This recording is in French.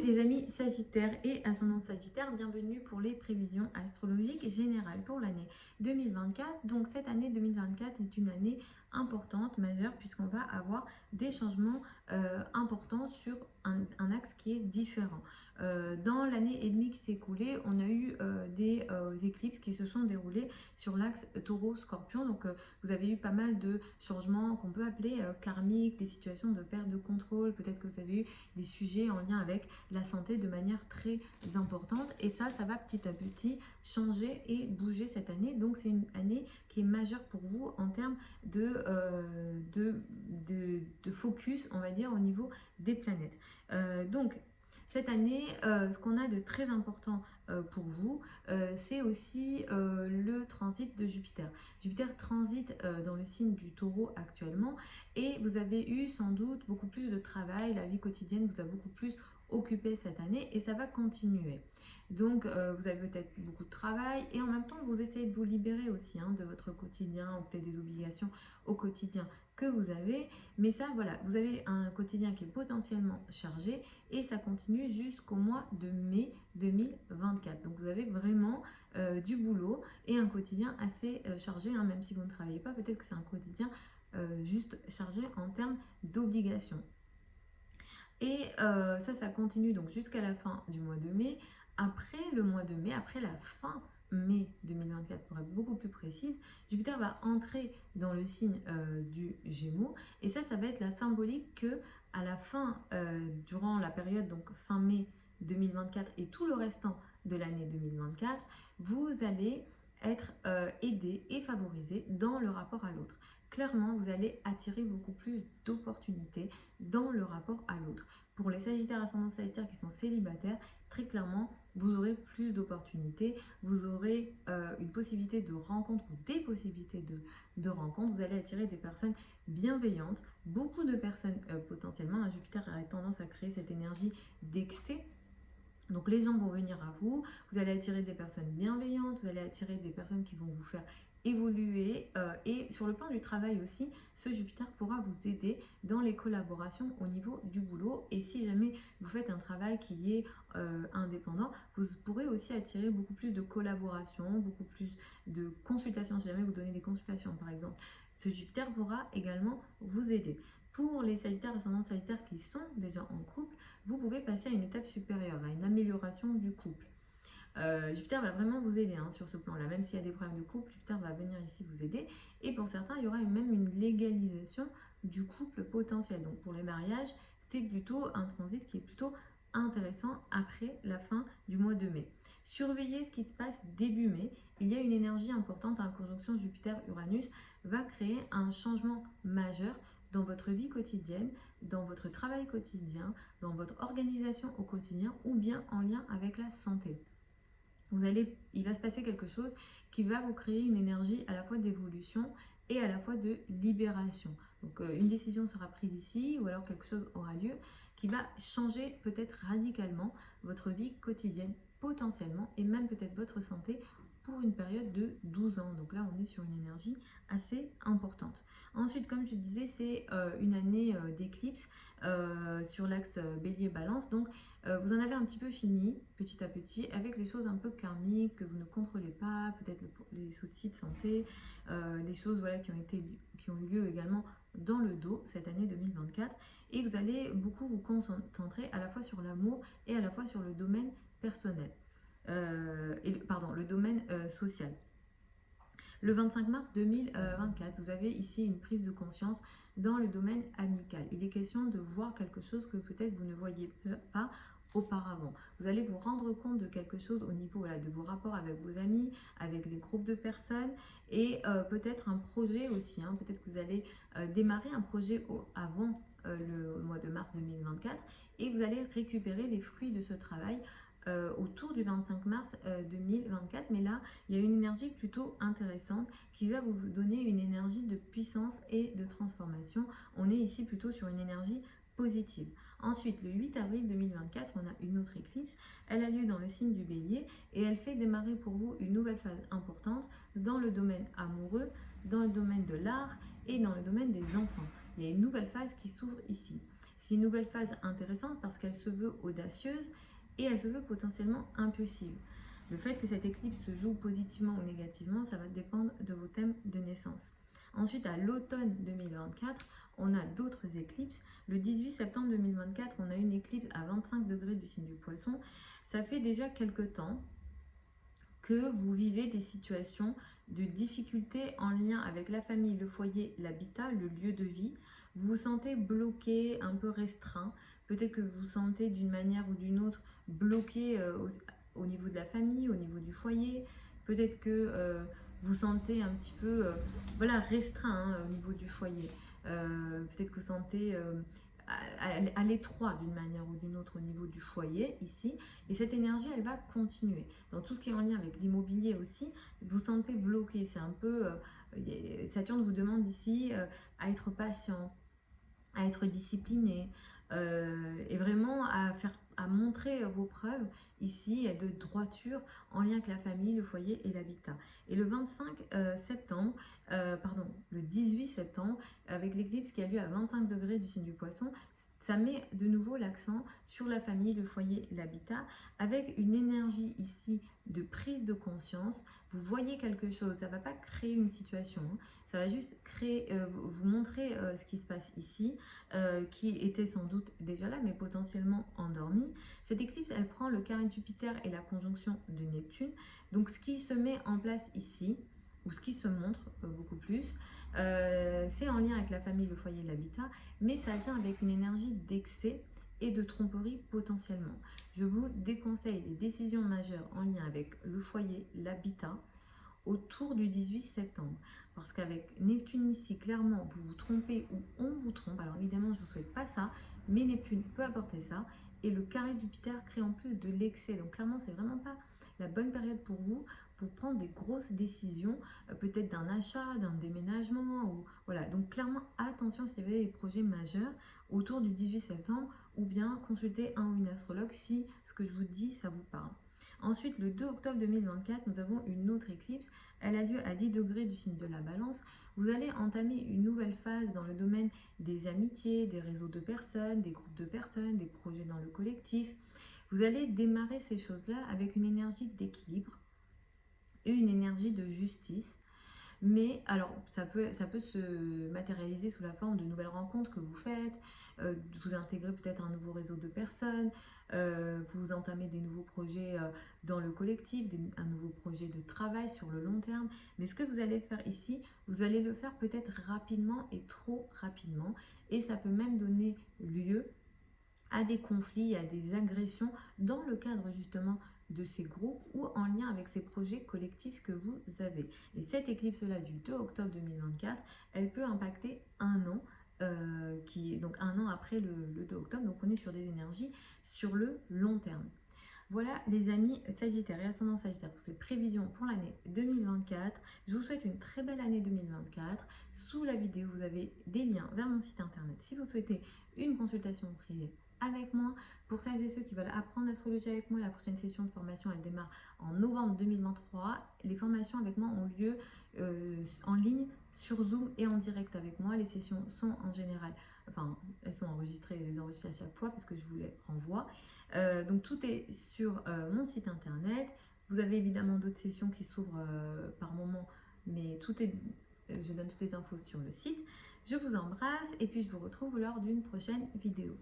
les amis Sagittaires et ascendant Sagittaire, bienvenue pour les prévisions astrologiques générales pour l'année 2024. Donc cette année 2024 est une année importante, majeure, puisqu'on va avoir des changements importants sur un axe qui est différent. Dans l'année et demie qui s'est écoulée, on a eu des éclipses qui se sont déroulées sur l'axe Taureau-Scorpion. Donc vous avez eu pas mal de changements qu'on peut appeler karmiques, des situations de perte de contrôle. Peut-être que vous avez eu des sujets en lien avec la santé de manière très importante, et ça va petit à petit changer et bouger cette année. Donc c'est une année qui est majeure pour vous en termes de focus, on va dire, au niveau des planètes. Donc cette année, ce qu'on a de très important pour vous, c'est aussi le transit de Jupiter. Jupiter transite dans le signe du Taureau actuellement, et vous avez eu sans doute beaucoup plus de travail, la vie quotidienne vous a beaucoup plus occupé cette année, et ça va continuer. Donc vous avez peut-être beaucoup de travail, et en même temps vous essayez de vous libérer aussi de votre quotidien, ou peut-être des obligations au quotidien que vous avez. Mais ça, voilà, vous avez un quotidien qui est potentiellement chargé, et ça continue jusqu'au mois de mai 2024. Donc vous avez vraiment du boulot et un quotidien assez chargé, même si vous ne travaillez pas, peut-être que c'est un quotidien juste chargé en termes d'obligations. Et ça continue donc jusqu'à la fin du mois de mai. Après le mois de mai, après la fin mai 2024 pour être beaucoup plus précise, Jupiter va entrer dans le signe du Gémeaux, et ça va être la symbolique que à la fin, durant la période donc fin mai 2024 et tout le restant de l'année 2024, vous allez être aidé et favorisé dans le rapport à l'autre. Clairement, vous allez attirer beaucoup plus d'opportunités dans le rapport à l'autre. Pour les Sagittaires, ascendants Sagittaires qui sont célibataires, très clairement, vous aurez plus d'opportunités, vous aurez une possibilité de rencontre ou des possibilités de rencontre. Vous allez attirer des personnes bienveillantes, beaucoup de personnes potentiellement. Jupiter a tendance à créer cette énergie d'excès. Donc les gens vont venir à vous, vous allez attirer des personnes bienveillantes, vous allez attirer des personnes qui vont vous faire évoluer, et sur le plan du travail aussi, ce Jupiter pourra vous aider dans les collaborations au niveau du boulot. Et si jamais vous faites un travail qui est indépendant, vous pourrez aussi attirer beaucoup plus de collaboration, beaucoup plus de consultations. Si jamais vous donnez des consultations par exemple, ce Jupiter pourra également vous aider. Pour les Sagittaires, ascendants Sagittaires qui sont déjà en couple, vous pouvez passer à une étape supérieure, à une amélioration du couple. Jupiter va vraiment vous aider sur ce plan-là. Même s'il y a des problèmes de couple, Jupiter va venir ici vous aider. Et pour certains, il y aura même une légalisation du couple potentiel. Donc pour les mariages, c'est plutôt un transit qui est plutôt intéressant après la fin du mois de mai. Surveillez ce qui se passe début mai. Il y a une énergie importante, conjonction Jupiter-Uranus va créer un changement majeur dans votre vie quotidienne, dans votre travail quotidien, dans votre organisation au quotidien, ou bien en lien avec la santé. Il va se passer quelque chose qui va vous créer une énergie à la fois d'évolution et à la fois de libération. Donc une décision sera prise ici, ou alors quelque chose aura lieu qui va changer peut-être radicalement votre vie quotidienne potentiellement, et même peut-être votre santé pour une période de 12 ans. Donc là on est sur une énergie assez importante. Ensuite, comme je disais, c'est une année d'éclipse sur l'axe bélier-balance. Donc vous en avez un petit peu fini, petit à petit, avec les choses un peu karmiques que vous ne contrôlez pas, peut-être les soucis de santé, les choses qui ont eu lieu également dans le dos cette année 2024. Et vous allez beaucoup vous concentrer à la fois sur l'amour et à la fois sur le domaine personnel, le domaine social. Le 25 mars 2024, vous avez ici une prise de conscience dans le domaine amical. Il est question de voir quelque chose que peut-être vous ne voyiez pas auparavant. Vous allez vous rendre compte de quelque chose au niveau de vos rapports avec vos amis, avec des groupes de personnes, et peut-être un projet aussi. Peut-être que vous allez démarrer un projet avant le mois de mars 2024, et vous allez récupérer les fruits de ce travail autour du 25 mars 2024. Mais là, il y a une énergie plutôt intéressante qui va vous donner une énergie de puissance et de transformation. On est ici plutôt sur une énergie positive. Ensuite, le 8 avril 2024, on a une autre éclipse. Elle a lieu dans le signe du Bélier, et elle fait démarrer pour vous une nouvelle phase importante dans le domaine amoureux, dans le domaine de l'art et dans le domaine des enfants. Il y a une nouvelle phase qui s'ouvre ici. C'est une nouvelle phase intéressante parce qu'elle se veut audacieuse et elle se veut potentiellement impulsive. Le fait que cette éclipse se joue positivement ou négativement, ça va dépendre de vos thèmes de naissance. Ensuite, à l'automne 2024, on a d'autres éclipses. Le 18 septembre 2024, on a une éclipse à 25 degrés du signe du Poisson. Ça fait déjà quelques temps que vous vivez des situations de difficultés en lien avec la famille, le foyer, l'habitat, le lieu de vie. Vous vous sentez bloqué, un peu restreint. Peut-être que vous vous sentez d'une manière ou d'une autre bloqué au niveau de la famille, au niveau du foyer. Peut-être que vous sentez un petit peu voilà, restreint au niveau du foyer. Peut-être que vous sentez à l'étroit d'une manière ou d'une autre au niveau du foyer ici. Et cette énergie, elle va continuer. Dans tout ce qui est en lien avec l'immobilier aussi, vous sentez bloqué. C'est un peu... Saturne vous demande ici à être patient, à être discipliné et vraiment à montrer vos preuves ici de droiture en lien avec la famille, le foyer et l'habitat. Et le 25 septembre, pardon, le 18 septembre, avec l'éclipse qui a lieu à 25 degrés du signe du Poisson, ça met de nouveau l'accent sur la famille, le foyer, l'habitat, avec une énergie ici de prise de conscience. Vous voyez quelque chose, ça ne va pas créer une situation, hein. Ça va juste créer, vous montrer ce qui se passe ici, qui était sans doute déjà là, mais potentiellement endormi. Cette éclipse, elle prend le carré de Jupiter et la conjonction de Neptune. Donc, ce qui se met en place ici, ou ce qui se montre beaucoup plus, c'est en lien avec la famille, le foyer, l'habitat, mais ça vient avec une énergie d'excès et de tromperie potentiellement. Je vous déconseille les décisions majeures en lien avec le foyer, l'habitat, autour du 18 septembre. Parce qu'avec Neptune ici, clairement, vous vous trompez ou on vous trompe. Alors évidemment, je ne vous souhaite pas ça, mais Neptune peut apporter ça. Et le carré de Jupiter crée en plus de l'excès. Donc clairement, c'est vraiment pas la bonne période pour vous pour prendre des grosses décisions, peut-être d'un achat, d'un déménagement. Ou, voilà. Donc clairement, attention si vous avez des projets majeurs autour du 18 septembre ou bien consultez un ou une astrologue si ce que je vous dis, ça vous parle. Ensuite, le 2 octobre 2024, nous avons une autre éclipse. Elle a lieu à 10 degrés du signe de la Balance. Vous allez entamer une nouvelle phase dans le domaine des amitiés, des réseaux de personnes, des groupes de personnes, des projets dans le collectif. Vous allez démarrer ces choses-là avec une énergie d'équilibre et une énergie de justice. Mais alors, ça peut se matérialiser sous la forme de nouvelles rencontres que vous faites, vous intégrez peut-être un nouveau réseau de personnes, vous entamez des nouveaux projets dans le collectif, un nouveau projet de travail sur le long terme. Mais ce que vous allez faire ici, vous allez le faire peut-être rapidement et trop rapidement. Et ça peut même donner lieu à des conflits, à des agressions dans le cadre justement de ces groupes ou en lien avec ces projets collectifs que vous avez. Et cette éclipse-là du 2 octobre 2024, elle peut impacter un an, qui est donc un an après le 2 octobre. Donc on est sur des énergies sur le long terme. Voilà les amis Sagittaire et ascendant Sagittaire pour ces prévisions pour l'année 2024. Je vous souhaite une très belle année 2024. Sous la vidéo, vous avez des liens vers mon site internet si vous souhaitez une consultation privée avec moi. Pour celles et ceux qui veulent apprendre l'astrologie avec moi, la prochaine session de formation, elle démarre en novembre 2023. Les formations avec moi ont lieu en ligne sur Zoom et en direct avec moi. Les sessions sont en général, enfin, elles sont enregistrées, je les enregistre à chaque fois parce que je vous les renvoie. Donc tout est sur mon site internet. Vous avez évidemment d'autres sessions qui s'ouvrent par moment, mais tout est, je donne toutes les infos sur le site. Je vous embrasse et puis je vous retrouve lors d'une prochaine vidéo.